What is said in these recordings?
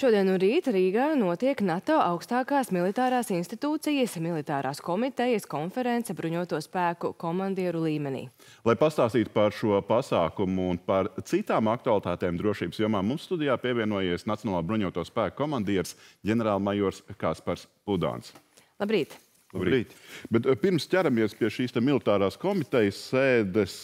Šodien un rīt Rīgā notiek NATO augstākās militārās institūcijas, militārās komitejas konference bruņoto spēku komandieru līmenī. Lai pastāstītu par šo pasākumu un par citām aktualitātēm drošības jomā, mums studijā pievienojies Nacionālā bruņoto spēku komandieris ģenerālmajors Kaspars Pudāns. Labrīt! Labrīt! Bet pirms ķeramies pie šīs militārās komitejas sēdes,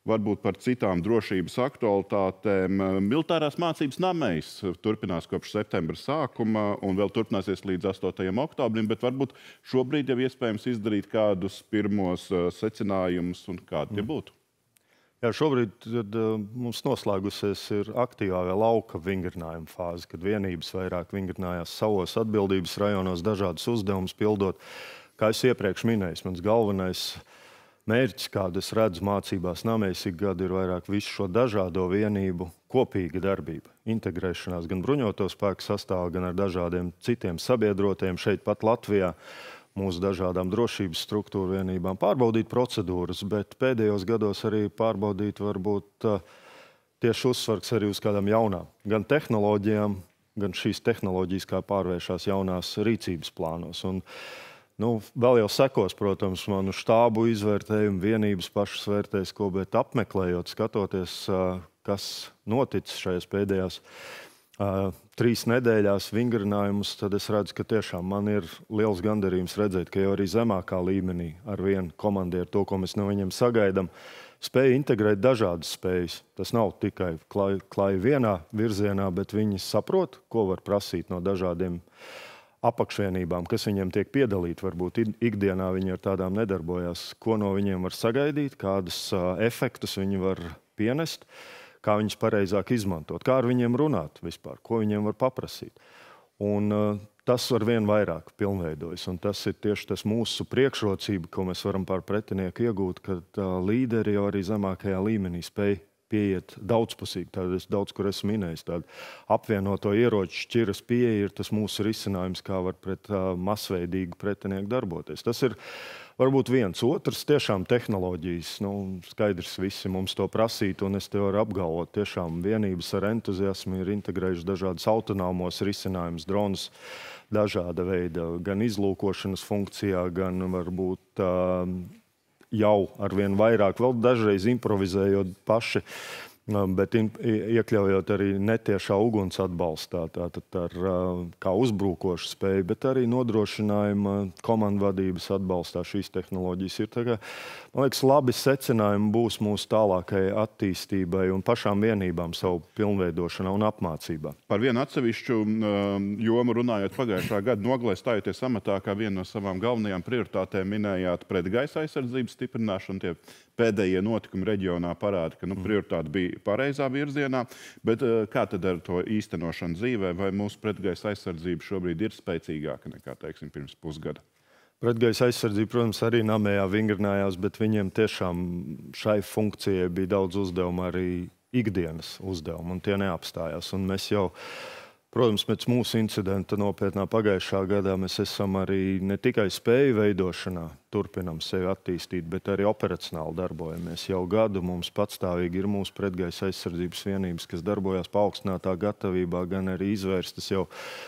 varbūt par citām drošības aktualitātēm. Militārās mācības Namejs turpinās kopš septembra sākuma un vēl turpināsies līdz 8. oktobrim, bet varbūt šobrīd jau iespējams izdarīt kādus pirmos secinājumus un kādi tie būtu. Jā, šobrīd mums noslēgusies ir aktīvā lauka vingrinājuma fāze, kad vienības vairāk vingrinājās savos atbildības rajonos dažādus uzdevumus pildot. Kā es iepriekš minēju, mans galvenais mērķis, kādu es redzu mācībās Namejs ik gadu, ir vairāk visu šo dažādo vienību kopīga darbība, integrēšanās gan bruņoto spēku sastāvā, gan ar dažādiem citiem sabiedrotiem šeit pat Latvijā, mūsu dažādām drošības struktūru vienībām, pārbaudīt procedūras, bet pēdējos gados arī pārbaudīt varbūt tieši uzsvars arī uz kādām jaunām, gan tehnoloģijām, gan šīs tehnoloģijas kā pārvēršās jaunās rīcības plānos. Vēl jau sekos, protams, manu štābu izvērtējumu, vienības pašas vērtēs, ko, bet apmeklējot, skatoties, kas noticis šajās pēdējās 3 nedēļās vingrinājumus, tad es redzu, ka tiešām man ir liels gandarījums redzēt, ka jau arī zemākā līmenī ar vienu komandieru, to, ko mēs no viņiem sagaidām, spēja integrēt dažādas spējas. Tas nav tikai klāji vienā virzienā, bet viņi saprot, ko var prasīt no dažādiem apakšvienībām, kas viņiem tiek piedalīti. Varbūt ikdienā viņi ar tādām nedarbojās, ko no viņiem var sagaidīt, kādus efektus viņi var pienest, kā viņus pareizāk izmantot, kā ar viņiem runāt vispār, ko viņiem var paprasīt. Un tas ar vien vairāk pilnveidojas. Un tas ir tieši tas mūsu priekšrocība, ko mēs varam pār pretinieku iegūt, kad līderi jau arī zemākajā līmenī spēj pieiet daudzpusīgi. Tātad daudz, kur esmu minējis, tādu apvienoto ieroču šķiras pieeja ir tas mūsu risinājums, kā var pret masveidīgu pretinieku darboties. Tas ir varbūt viens. Otrs, tiešām tehnoloģijas. Skaidrs, visi mums to prasīt, un es te varu apgalvot. Tiešām vienības ar entuziasmu ir integrējuši dažādas autonomos risinājumus, dronus, dažāda veida, gan izlūkošanas funkcijā, gan varbūt jau ar vien vairāk, vēl dažreiz improvizējot paši, bet iekļaujot arī netiešā uguns atbalstā, tātad ar kā uzbrukošu spēju, bet arī nodrošinājuma komandvadības atbalstā šīs tehnoloģijas ir. Tā kā, man liekas, labi secinājumi būs mūsu tālākajai attīstībai un pašām vienībām savu pilnveidošanā un apmācībā. Par vienu atsevišķu jomu runājot, pagājušā gada nogalē stājoties amatā, kā vienu no savām galvenajām prioritātēm minējāt pretgaisa aizsardzības stiprināšanu. Tie pēdējie notikumi reģionā parāda, ka prioritāte bija pareizā virzienā, bet kā tad ar to īstenošanu dzīvē, vai mūsu pretgaisa aizsardzība šobrīd ir spēcīgāka nekā, teiksim, pirms pusgada? Pretgaisa aizsardzība, protams, arī Namejā vingrinājās, bet viņiem tiešām šai funkcijai bija daudz uzdevumu, arī ikdienas uzdevumu, un tie neapstājās. Un mēs jau, protams, pēc mūsu incidenta nopietnā pagājušā gadā mēs esam arī ne tikai spēju veidošanā, turpinam sevi attīstīt, bet arī operacionāli darbojamies. Jau gadu mums patstāvīgi ir mūsu pretgaisa aizsardzības vienības, kas darbojas paaugstinātā gatavībā, gan arī izvērstas jau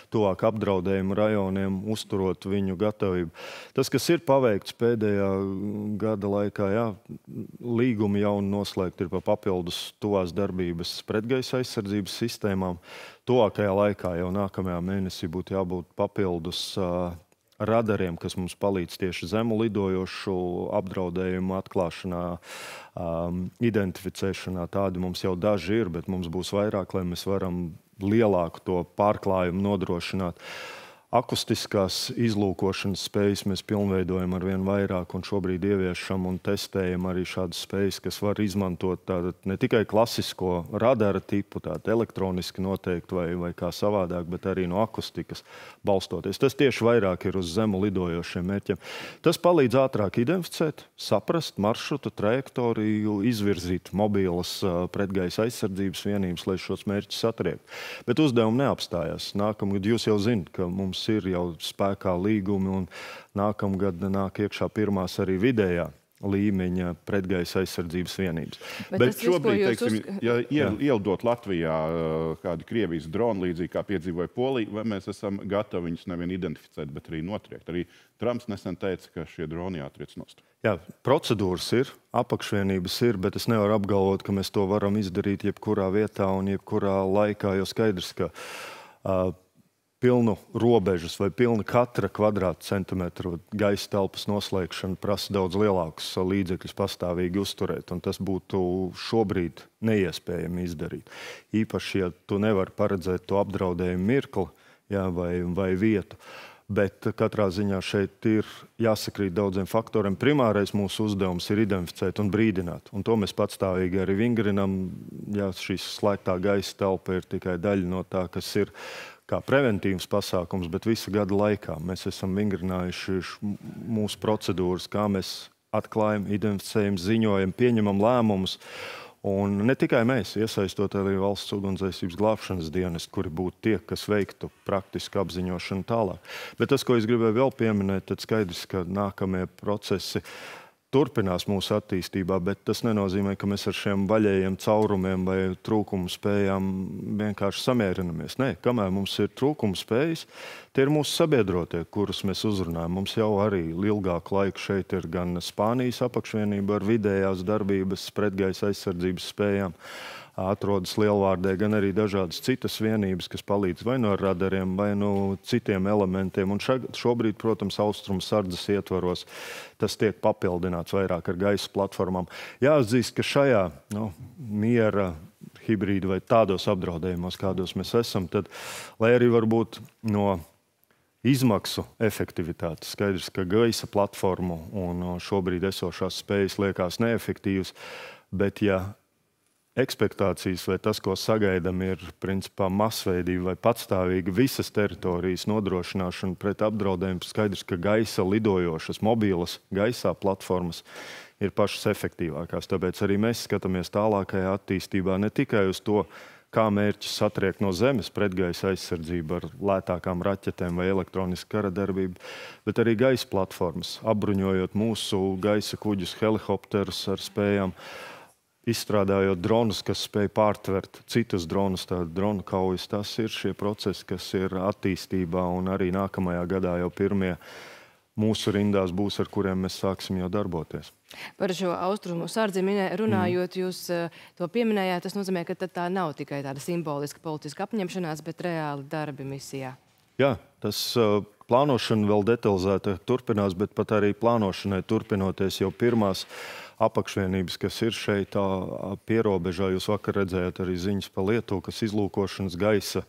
tuvāk apdraudējumu rajoniem, uzturot viņu gatavību. Tas, kas ir paveikts pēdējā gada laikā, līgumi jauni noslēgti ir pa papildus tuvās darbības pretgaisa aizsardzības sistēmām. Tuvākajā laikā jau nākamajā mēnesī būtu jābūt papildus radariem, kas mums palīdz tieši zemu lidojošu apdraudējumu atklāšanā, identificēšanā. Tādi mums jau daži ir, bet mums būs vairāk, lai mēs varam lielāku to pārklājumu nodrošināt. Akustiskās izlūkošanas spējas mēs pilnveidojam ar vien vairāk un šobrīd ieviešam un testējam arī šādas spējas, kas var izmantot ne tikai klasisko radara tipu, elektroniski noteikti vai kā savādāk, bet arī no akustikas balstoties. Tas tieši vairāk ir uz zemu lidojošiem mērķiem. Tas palīdz ātrāk identificēt, saprast maršrutu, trajektoriju, izvirzīt mobīlas pretgaisa aizsardzības vienības, lai šos mērķus satriektu. Bet uzdevumi neapstājās. Nākamgad jūs jau zinat, ka mums ir jau spēkā līgumi un nākamgad nāk iekšā pirmās arī vidējā līmeņa pretgaisa aizsardzības vienības. Bet šobrīd, teiksim, ja ielidot Latvijā kādi Krievijas droni līdzīgi kā piedzīvoja Polija, vai mēs esam gatavi viņus nevien identificēt, bet arī notriekt? Arī Trumps nesen teica, ka šie droni jātriec nost. Jā, procedūras ir, apakšvienības ir, bet es nevaru apgalvot, ka mēs to varam izdarīt jebkurā vietā un jebkurā laikā, jo skaidrs, ka pilnu robežas vai pilnu katra kvadrātcentimetru gaisa telpas noslēgšana prasa daudz lielākus līdzekļus pastāvīgi uzturēt, un tas būtu šobrīd neiespējami izdarīt. Īpaši, ja tu nevari paredzēt to apdraudējumu mirkli, jā, vai vietu. Bet katrā ziņā šeit ir jāsakrīt daudziem faktoriem. Primārais mūsu uzdevums ir identificēt un brīdināt. Un to mēs patstāvīgi arī vingrinam. Jā, šīs slēgtā gaisa telpa ir tikai daļa no tā, kas ir kā preventīvs pasākums, bet visa gada laikā mēs esam vingrinājuši mūsu procedūras, kā mēs atklājam, identificējam, ziņojam, pieņemam lēmumus. Un ne tikai mēs, iesaistot arī valsts ugunsdzēsības glābšanas dienestu, kuri būtu tie, kas veiktu praktisku apziņošanu tālāk. Bet tas, ko es gribēju vēl pieminēt, tad skaidrs, ka nākamie procesi turpinās mūsu attīstībā, bet tas nenozīmē, ka mēs ar šiem vaļējiem caurumiem vai trūkumu spējām vienkārši samierinamies. Nē, kamēr mums ir trūkumu spējas, tie ir mūsu sabiedrotie, kurus mēs uzrunājam. Mums jau arī ilgāku laiku šeit ir gan Spānijas apakšvienība ar vidējās darbības pretgaisa aizsardzības spējām, atrodas Lielvārdē, gan arī dažādas citas vienības, kas palīdz vai no radariem, vai no citiem elementiem. Un šobrīd, protams, austrumu sardzes ietvaros tas tiek papildināts vairāk ar gaisa platformām. Jāatzīst, ka šajā miera hibrīda vai tādos apdraudējumos, kādos mēs esam, tad, lai arī varbūt no izmaksu efektivitātes, skaidrs, ka gaisa platformu un šobrīd esošās spējas liekas neefektīvas, bet ja ekspektācijas vai tas, ko sagaidām, ir principā masveidība vai patstāvīga visas teritorijas nodrošināšana pret apdraudējumu. Skaidrs, ka gaisa lidojošas, mobīlas gaisā platformas ir pašas efektīvākās. Tāpēc arī mēs skatāmies tālākajā attīstībā ne tikai uz to, kā mērķis satriekt no zemes pretgaisa aizsardzību ar lētākām raķetēm vai elektronisku kara darbību, bet arī gaisa platformas, apbruņojot mūsu gaisa kuģus, helikopterus ar spējām, izstrādājot dronus, kas spēj pārtvert citus dronus, tādu dronu kaujas. Tas ir šie procesi, kas ir attīstībā, un arī nākamajā gadā jau pirmie mūsu rindās būs, ar kuriem mēs sāksim jau darboties. Par šo austrumu sardzi runājot, jūs to pieminējāt, tas nozīmē, ka tā nav tikai tāda simboliska politiska apņemšanās, bet reāli darbi misijā. Jā, tas plānošana vēl detalizēta turpinās, bet pat arī plānošanai turpinoties jau pirmās apakšvienības, kas ir šeit pierobežā. Jūs vakar redzējāt arī ziņas par Lietuvu, kas izlūkošanas gaisa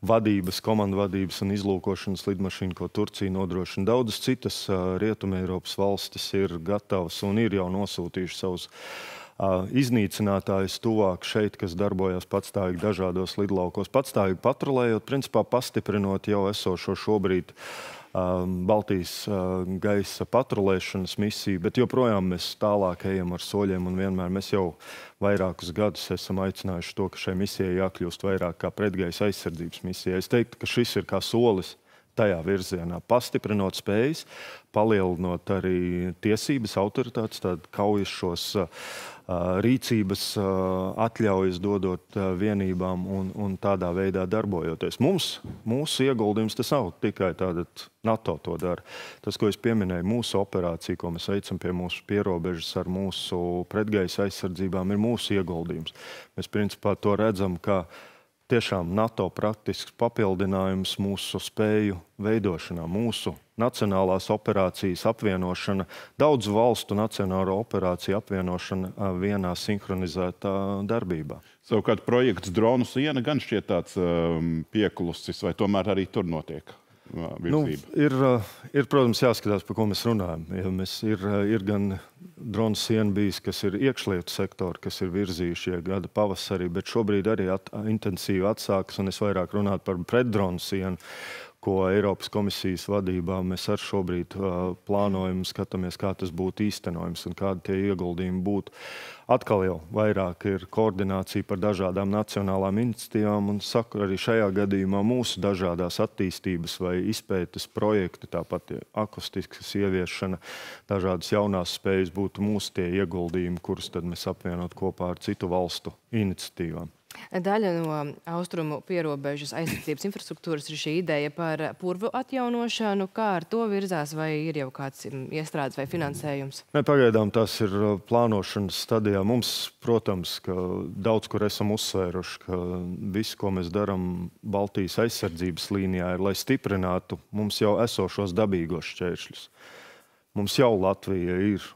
vadības, komandu vadības un izlūkošanas lidmašīnu, ko Turcija nodrošina. Daudzas citas Rietumeiropas valstis ir gatavas un ir jau nosūtījuši savus iznīcinātājus tuvāk šeit, kas darbojas patstāvīgi dažādos lidlaukos. Patstāvīgi patrulējot, principā pastiprinot jau esošo šobrīd Baltijas gaisa patrulēšanas misiju, bet joprojām mēs tālāk ejam ar soļiem un vienmēr mēs jau vairākus gadus esam aicinājuši to, ka šai misijai jākļūst vairāk kā pretgaisa aizsardzības misijai. Es teiktu, ka šis ir kā solis tajā virzienā, pastiprinot spējas, palielinot arī tiesības, autoritātes, tādu kaujas šos rīcības atļaujas dodot vienībām un tādā veidā darbojoties. Mūsu ieguldījums tas nav tikai tātad NATO to dara. Tas, ko es pieminēju, mūsu operācija, ko mēs veicam pie mūsu pierobežas ar mūsu pretgaisa aizsardzībām, ir mūsu ieguldījums. Mēs principā to redzam, ka tiešām NATO praktisks papildinājums mūsu spēju veidošanā, mūsu nacionālās operācijas apvienošana, daudzu valstu nacionālo operāciju apvienošana vienā sinhronizētā darbībā. Savukārt projekts Dronu siena gan šķiet tāds pieklusis, vai tomēr arī tur notiek virzība? Ir, protams, jāskatās, par ko mēs runājam. Ir gan dronu siena bijis, kas ir iekšlietu sektori, kas ir virzījušie gada pavasarī, bet šobrīd arī intensīvi atsākas, un es vairāk runātu par pretdronu sienu, ko Eiropas komisijas vadībā mēs ar šobrīd plānojam, skatāmies, kā tas būtu īstenojams un kādi tie ieguldījumi būtu. Atkal jau vairāk ir koordinācija par dažādām nacionālām iniciatīvām un saku arī šajā gadījumā mūsu dažādās attīstības vai izpētes projekti, tāpat akustikas ieviešana, dažādas jaunās spējas būtu mūsu tie ieguldījumi, kurus tad mēs apvienot kopā ar citu valstu iniciatīvām. Daļa no austrumu pierobežas aizsardzības infrastruktūras ir šī ideja par purvu atjaunošanu. Kā ar to virzās, vai ir jau kāds iestrādes vai finansējums? Pagaidām tas ir plānošanas stadijā. Mums, protams, ka daudz kur esam uzsvēruši, ka visu, ko mēs darām Baltijas aizsardzības līnijā, ir, lai stiprinātu mums jau esošos dabīgos šķēršļus. Mums jau Latvija ir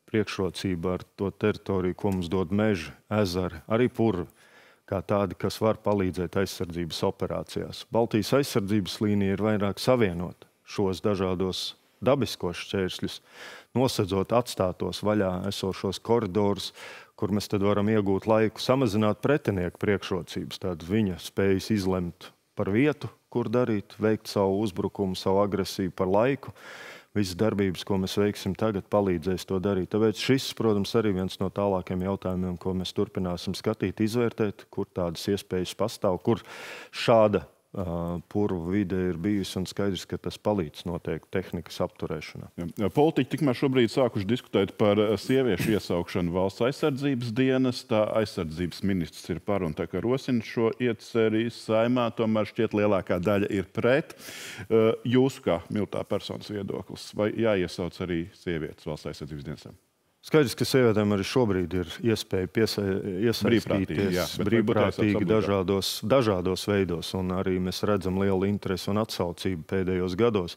priekšrocība ar to teritoriju, ko mums dod meži, ezeri, arī purvi, kā tādi, kas var palīdzēt aizsardzības operācijās. Baltijas aizsardzības līnija ir vairāk savienot šos dažādos dabiskos šķēršļus, nosedzot atstātos vaļā esošos koridorus, kur mēs tad varam iegūt laiku, samazināt pretinieku priekšrocības, tad viņa spējas izlemt par vietu, kur darīt, veikt savu uzbrukumu, savu agresiju par laiku. Visas darbības, ko mēs veiksim tagad, palīdzēs to darīt. Tāpēc šis, protams, arī viens no tālākiem jautājumiem, ko mēs turpināsim skatīt, izvērtēt, kur tādas iespējas pastāv, kur šāda purvu vide ir bijusi un skaidrs, ka tas palīdz noteikti tehnikas apturēšanā. Politiķi tikmēr šobrīd sākuši diskutēt par sieviešu iesaukšanu valsts aizsardzības dienestā. Aizsardzības ministrs ir par un tā kā rosina šo ieceri Saeimā, tomēr šķiet lielākā daļa ir pret. Jūsu kā militāra personas viedoklis, vai jāiesauc arī sievietes valsts aizsardzības dienestā? Skaidrs, ka sievietēm arī šobrīd ir iespēja iesaistīties brīvprātīgi dažādos veidos, un arī mēs redzam lielu interesi un atsaucību pēdējos gados.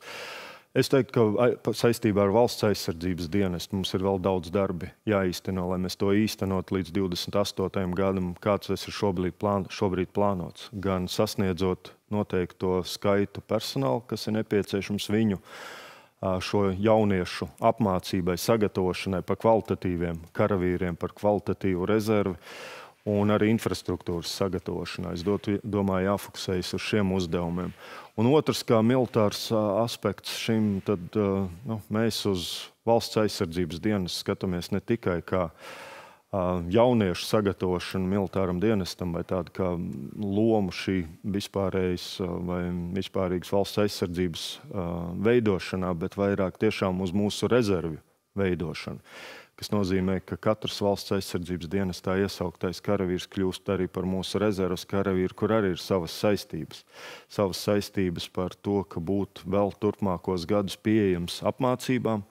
Es teiktu, ka saistībā ar valsts aizsardzības dienestu mums ir vēl daudz darbi jāīsteno, lai mēs to īstenot līdz 28. gadam, kāds tas ir šobrīd plānots. Gan sasniedzot noteikto skaitu personālu, kas ir nepieciešams viņu šo jauniešu apmācībai, sagatavošanai par kvalitatīviem karavīriem, par kvalitatīvu rezervi un arī infrastruktūras sagatavošanai. Es domāju, jāfokusējas uz šiem uzdevumiem. Un otrs, kā militārs aspekts šim, tad mēs uz valsts aizsardzības dienestu skatāmies ne tikai kā jauniešu sagatavošanu militāram dienestam vai tādu kā lomu šī vispārīgas valsts aizsardzības veidošanā, bet vairāk tiešām uz mūsu rezervju veidošanu, kas nozīmē, ka katrs valsts aizsardzības dienestā iesauktais karavīrs kļūst arī par mūsu rezervas karavīru, kur arī ir savas saistības. Savas saistības par to, ka būtu vēl turpmākos gadus pieejams apmācībām,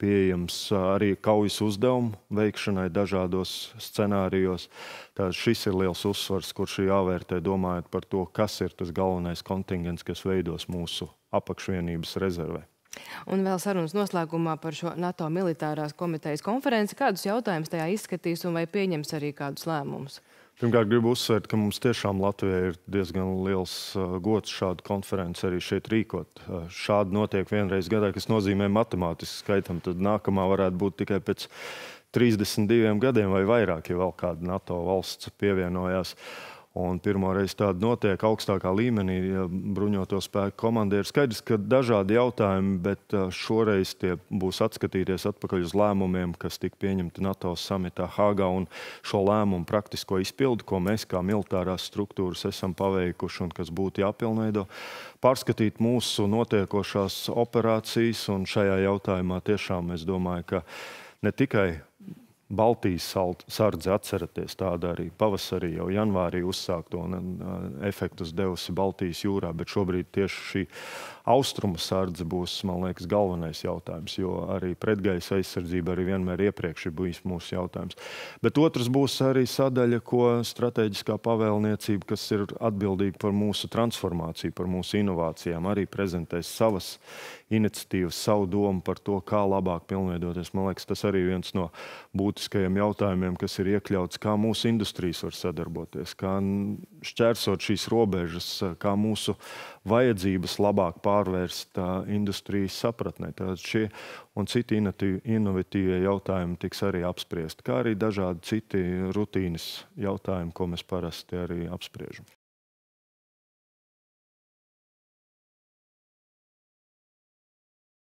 pieejams arī kaujas uzdevumu veikšanai dažādos scenārijos. Tātad šis ir liels uzsvars, kurš ir jāvērtē domājot par to, kas ir tas galvenais kontingents, kas veidos mūsu apakšvienības rezervē. Un vēl sarunas noslēgumā par šo NATO militārās komitejas konferenci. Kādus jautājumus tajā izskatīs un vai pieņems arī kādus lēmumus? Pirmkārt, gribu uzsvērt, ka mums tiešām Latvijā ir diezgan liels gods šādu konferenci arī šeit rīkot. Šādi notiek vienreiz gadā, kas nozīmē matemātiski skaitam, tad nākamā varētu būt tikai pēc 32 gadiem vai vairāk, ja vēl kāda NATO valsts pievienojās. Un pirmoreiz tāda notiek augstākā līmenī, bruņoto spēku komandieri. Skaidrs, ka dažādi jautājumi, bet šoreiz tie būs atskatīties atpakaļ uz lēmumiem, kas tika pieņemti NATO samitā Hāgā, un šo lēmumu praktisko izpildu, ko mēs kā militārās struktūras esam paveikuši un kas būtu jāpilnveido, pārskatīt mūsu notiekošās operācijas, un šajā jautājumā tiešām es domāju, ka ne tikai Baltijas sardze, atceraties, tāda arī pavasarī jau janvārī uzsākto un efektus devusi Baltijas jūrā, bet šobrīd tieši šī austrumu sardze būs, man liekas, galvenais jautājums, jo arī pretgaisa aizsardzība arī vienmēr iepriekš ir bijis mūsu jautājums. Bet otrs būs arī sadaļa, ko strateģiskā pavēlniecība, kas ir atbildīga par mūsu transformāciju, par mūsu inovācijām, arī prezentēs savas iniciatīvas, savu domu par to, kā labāk pilnveidoties. Man liekas, tas arī viens no būtiskajiem jautājumiem, kas ir iekļauts, kā mūsu industrijas var sadarboties, kā šķērsot šīs robežas, kā mūsu vajadzības labāk pārvērst industrijas sapratnē. Tātad šie un citi inovatīvie jautājumi tiks arī apspriesti, kā arī dažādi citi rutīnas jautājumi, ko mēs parasti arī apspriežam.